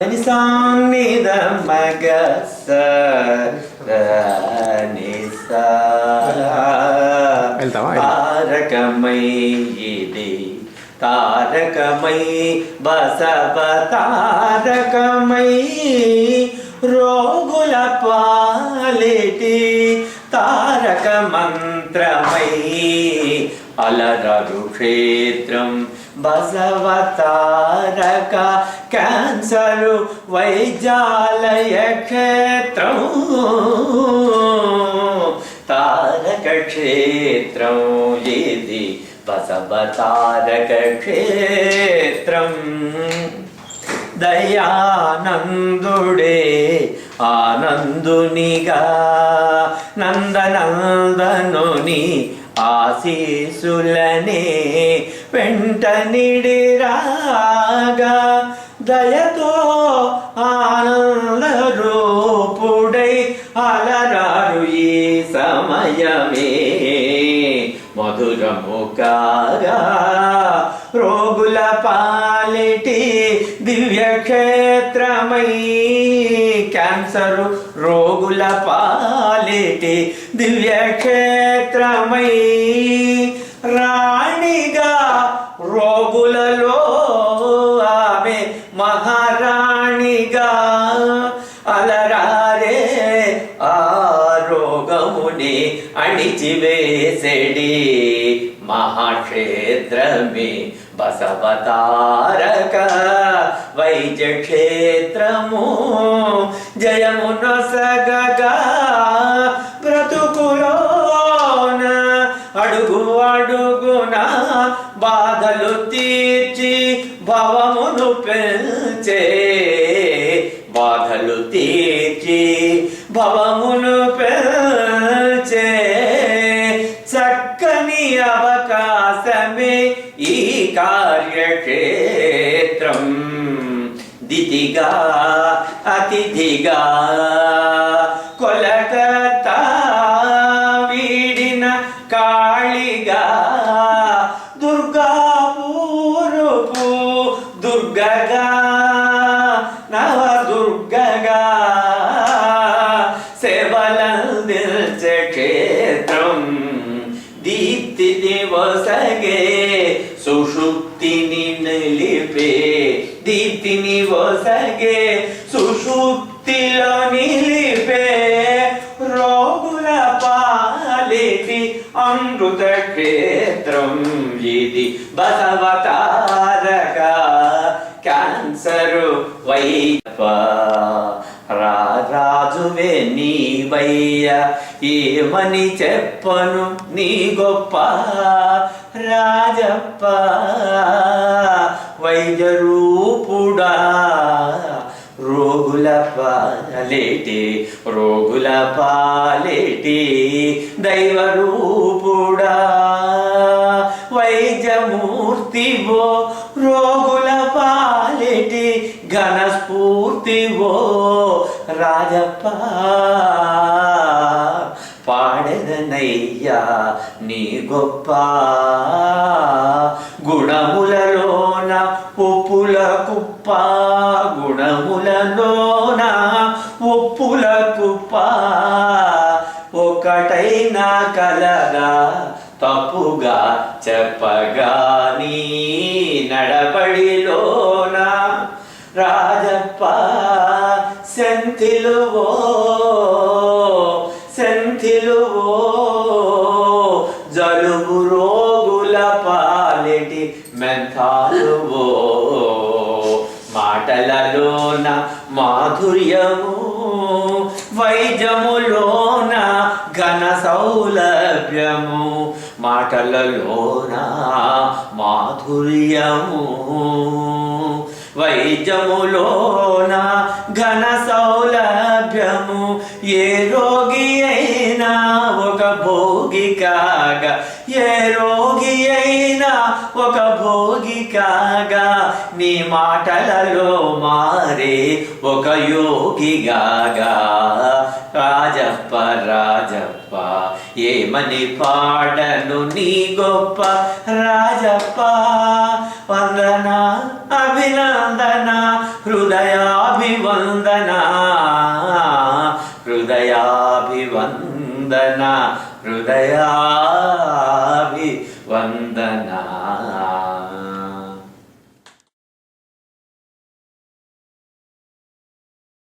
నిద మగ తారకమై ఇది తారకమై బసవ తారకమై రోగుల పాలిటి తారక మంత్రమై అలరరు క్షేత్రం బసవ తారక క్యాన్సరు వైద్యాలయ క్షేత్రం తారక క్షేత్రం ఇది బసవ తారక క్షేత్రం దయానందుడే ఆనందునిగా నందనందనుని ఆశీసులనే వెంట నిడిరాగా దయతో ఆనంద రూపుడై అలరారు ఈ సమయమే మధురము కాగా రోగుల పాలిటి దివ్యక్షేత్రమై క్యాన్సరు రోగుల పాలిటి దివ్యక్షేత్రమై రాణిగా రోగులలో ఆమె మహారాణిగా అలరారే ఆ రోగముని అణిచివేసెడి మహాక్షేత్రమే బసవ తారక వైద్య క్షేత్రము జయమునొసగగా బ్రతుకులోన అడుగు అడుగున బాధలు తీర్చి భవమును పెంచే బాధలు తీర్చి భవమును పెంచే చక్కని అవకాశమే ఈ కార్యక్షేత్రం దితిగా అతిథిగా కొలకత్తా వీడిన కాళిగా దుర్గాపూరుపు దుర్గగా నవదుర్గగా సేవలందించే క్షేత్రం దీప్తిని వసగే సుషుప్తిని నిలిపే దీప్తిని వసగే సుషుప్తిలో నిలిపే రోగుల పాలిటి అమృత క్షేత్రం ఇది బసవ తారక క్యాన్సరు వైద్య రాజువే నీవయ్య ఏమని చెప్పను నీ గొప్ప రాజప్ప వైద్య రూపుడా రోగుల పాలిటి దైవ రూపుడా వైద్యమూర్తివో రోగుల పాలిటి ఘన స్ఫూర్తివో రాజప్ప పాడెదనయ్యా నీ గొప్ప గుణములలోన ఒప్పుల కుప్ప గుణములలోన ఒప్పుల కుప్ప ఒకటైనా కలగా తప్పుగా చెప్పగా నీ నడబడిలోన రాజప్ప సెంతిలువో జలుబు రోగుల పాలిటి మెంథాలువో మాటలలోన మాధుర్యము వైద్యములోన ఘన సౌలభ్యము మాటలలోన మాధుర్యము వైద్యములోన ఘన సౌలభ్యము ఏ రోగి అయినా ఒక భోగి కాగా ఏ రోగి అయినా ఒక భోగి కాగా నీ మాటలలో మారే ఒక యోగిగాగా రాజప్ప రాజప్ప ఏమని పాడను నీ గొప్ప రాజప్ప వందన అభినందన హృదయా వందన హృదయాభివందన హృదయాభివందన.